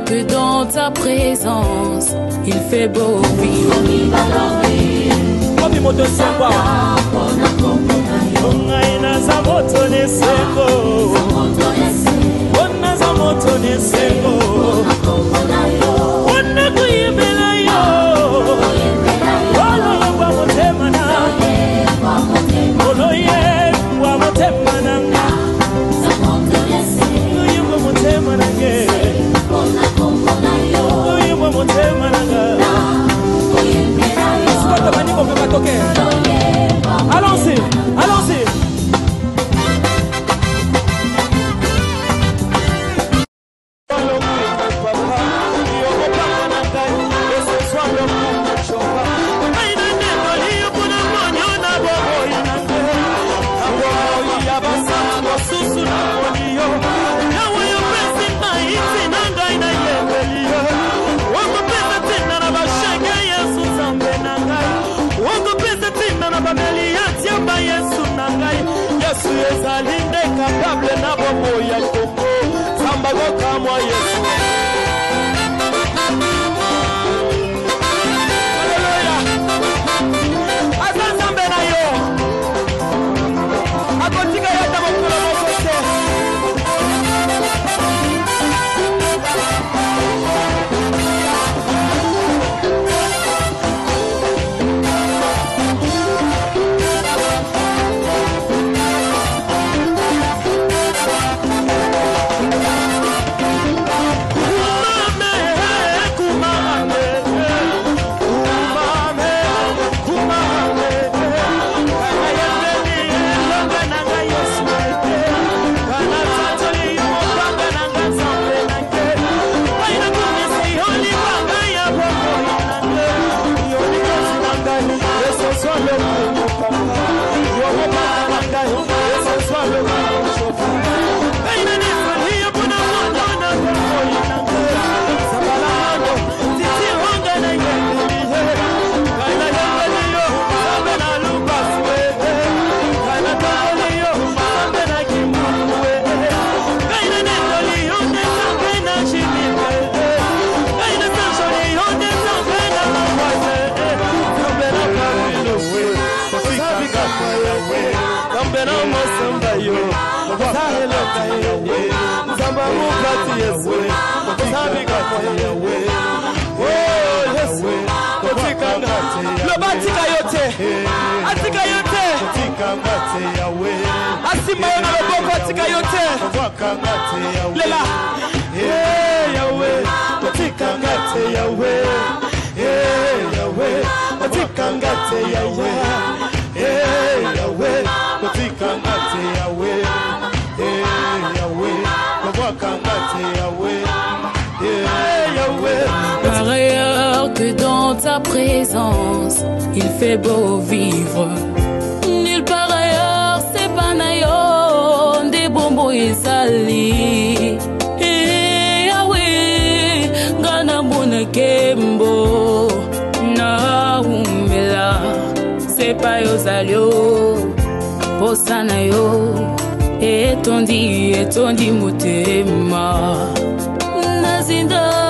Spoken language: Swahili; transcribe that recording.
que dans ta présence, il fait beau vivre. Allons-y, allons-y. Yesu ezalinde capable na bobo ya Kongo samba goka mwa Yesu. Hallelujah. Azanzambe na yo akotika ya tabokolo mokote. Atika yote Asima yona loboko atika yote Lela Yahweh Atika ngate Yahweh Yahweh Atika ngate Yahweh Yahweh Atika ngate Yahweh Yahweh Atika ngate Yahweh Yahweh. Par ailleurs que dans ta présence, il fait beau vivre. Nulle part ailleurs, c'est pas nayo, des bonbons et sali. Yahweh, gana buna kembo, na umela, c'est pas yo salio, posana yo, et ton dit mutema, nazinda.